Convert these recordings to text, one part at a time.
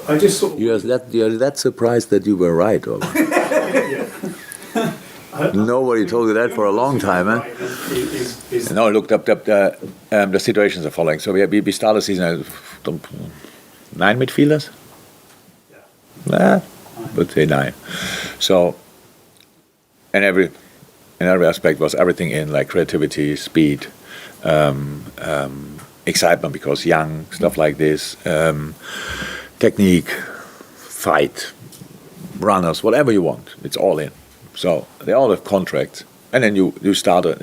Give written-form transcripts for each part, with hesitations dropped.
I just sort of... You're that surprised that you were right. Or nobody told you that for a long time, eh? No, I looked up the situations are following. So we start the season with 9 midfielders. I would say 9. So, and in every aspect was everything in, like creativity, speed, excitement because young, stuff like this, technique, fight, runners, whatever you want, it's all in. So they all have contracts, and then you start a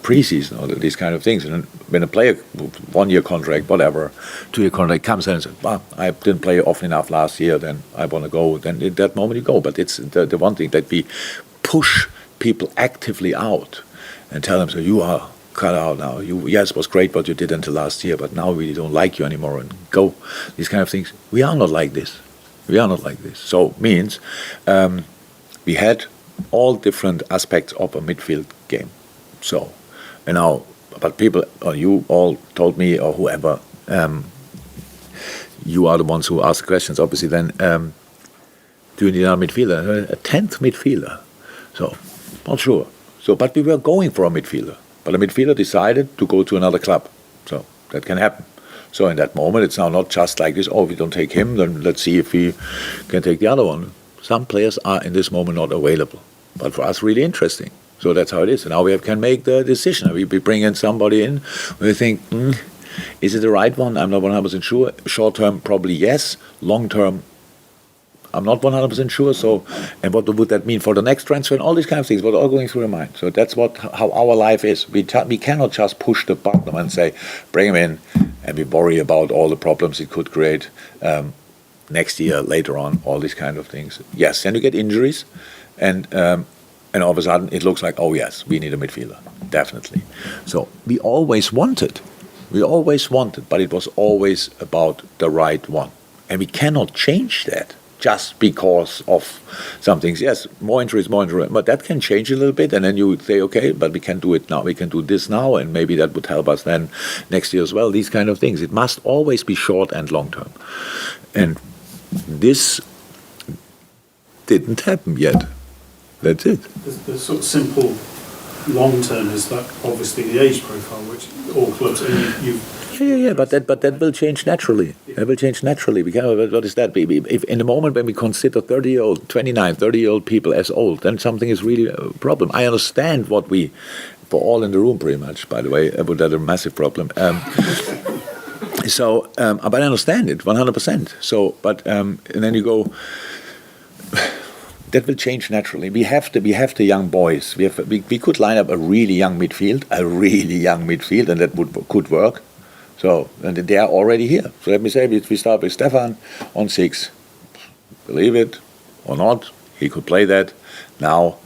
preseason or these kind of things. And when a player, 1-year contract, whatever, 2-year contract comes in and says, "Well, I didn't play often enough last year, then I want to go." Then at that moment you go. But it's the one thing that we push people actively out and tell them, "So you are cut out now. Yes, it was great what you did until last year, but now we don't like you anymore, and go." These kind of things. We are not like this. We are not like this. So means we had all different aspects of a midfield game. So, and now, but people, or you all told me, or whoever, you are the ones who ask the questions, obviously, then do you need a midfielder? A 10th midfielder. So, not sure. So, but we were going for a midfielder. But a midfielder decided to go to another club. So, that can happen. So in that moment, it's now not just like this, oh, if we don't take him, then let's see if we can take the other one. Some players are in this moment not available. But for us, really interesting. So that's how it is. And now we can make the decision. We bring in somebody in. We think, is it the right one? I'm not 100% sure. Short term, probably yes. Long term, I'm not 100% sure. So, and what would that mean for the next transfer? And all these kind of things, what are all going through your mind. So that's how our life is. We cannot just push the button and say, bring him in, and we worry about all the problems it could create next year, later on, all these kind of things. Yes, then you get injuries, and all of a sudden it looks like, oh yes, we need a midfielder, definitely. So we always wanted, but it was always about the right one. And we cannot change that just because of some things. Yes, more injuries, but that can change a little bit, and then you say, okay, but we can do it now, we can do this now, and maybe that would help us then next year as well, these kind of things. It must always be short and long term. And this didn't happen yet. That's it. The sort of simple long term is that obviously the age profile, which all clubs, and you Yeah, but that will change naturally. That will change naturally. What is that? If in the moment when we consider 30-year-old, 29, 30-year-old people as old, then something is really a problem. I understand what we, for all in the room pretty much, by the way, but that's a massive problem. But I understand it 100%. So, and then you go. That will change naturally. We have the young boys. We could line up a really young midfield, and that could work. So, and they are already here. So let me say, we start with Stefan on 6. Believe it or not, he could play that now.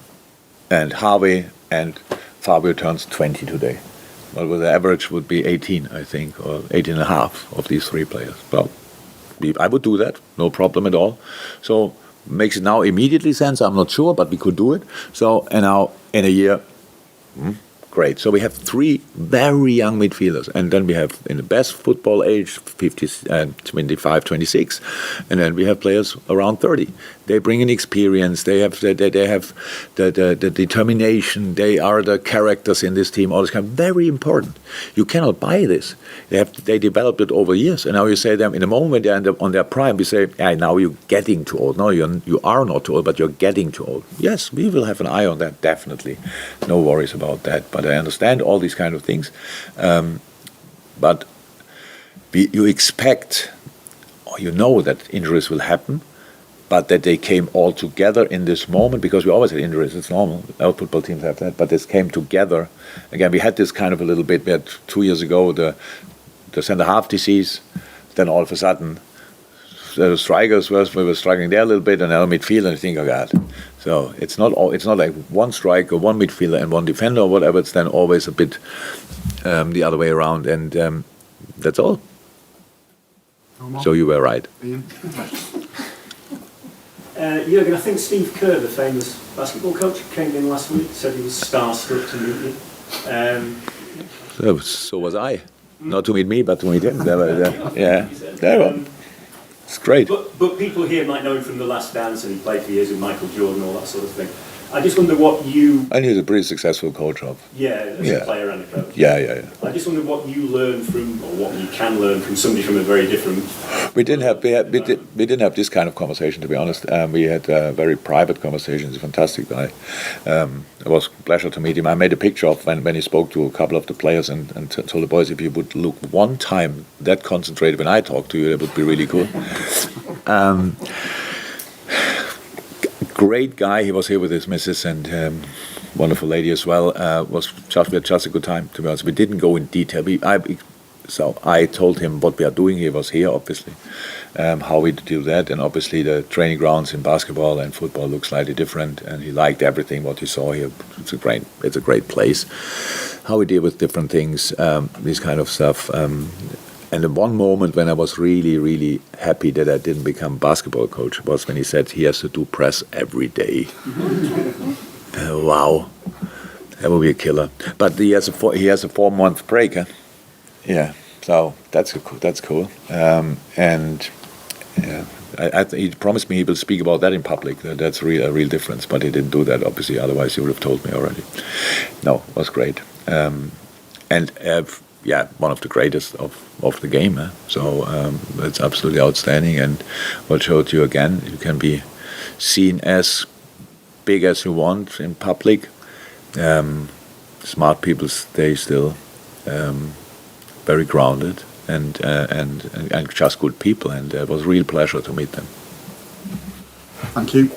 And Harvey and Fabio turns 20 today. Well, the average would be 18, I think, or 18 and a half of these 3 players. Well, I would do that, no problem at all. So, makes it now immediately sense, I'm not sure, but we could do it. So, and now in a year, great. So we have 3 very young midfielders, and then we have in the best football age 25, 26, and then we have players around 30. They bring in experience. They have the determination. They are the characters in this team. All this kind of very important. You cannot buy this. They developed it over years, and now you say them in a moment when they're on their prime. We say, now you're getting too old. No, you are not too old, but you're getting too old. Yes, we will have an eye on that, definitely. No worries about that. But I understand all these kind of things. But you expect, or you know that injuries will happen, but that they came all together in this moment, because we always have injuries, it's normal, our football teams have that, but this came together. Again, we had this kind of a little bit, we had 2 years ago the centre-half disease, then all of a sudden the strikers we were struggling there a little bit, and now midfield, and you think, oh God. So it's not like one striker, one midfielder, and one defender or whatever, it's then always a bit the other way around, and that's all. So you were right. Jurgen, I think Steve Kerr, the famous basketball coach, came in last week, said he was starstruck to meet you. So was I. Not to meet me, but to meet him. Yeah, it's great. But people here might know him from The Last Dance, and he played for years with Michael Jordan, all that sort of thing. I just wonder what you... And he's a pretty successful coach of. As a player and a coach. Yeah. I just wonder what you learn from, or what you can learn from somebody from a very different... We didn't have this kind of conversation, to be honest. We had very private conversations. He's a fantastic guy. It was a pleasure to meet him. I made a picture of when he spoke to a couple of the players and told the boys, if you would look one time that concentrated when I talked to you, that would be really cool. Great guy. He was here with his missus and wonderful lady as well. We had just a good time, to be honest. We didn't go in detail. So I told him what we are doing. He was here, obviously, how we do that, and obviously the training grounds in basketball and football look slightly different. And he liked everything what he saw here. It's a great place. How we deal with different things, this kind of stuff. And the one moment when I was really, really happy that I didn't become basketball coach was when he said he has to do press every day. Wow, that would be a killer. But he has a 4-month break. Huh? Yeah, so that's cool. He promised me he will speak about that in public. That's a real difference. But he didn't do that, obviously. Otherwise, he would have told me already. No, it was great. One of the greatest of the game. So it's absolutely outstanding. And what showed you again, you can be seen as big as you want in public. Smart people stay still, very grounded, and just good people. And it was a real pleasure to meet them. Thank you.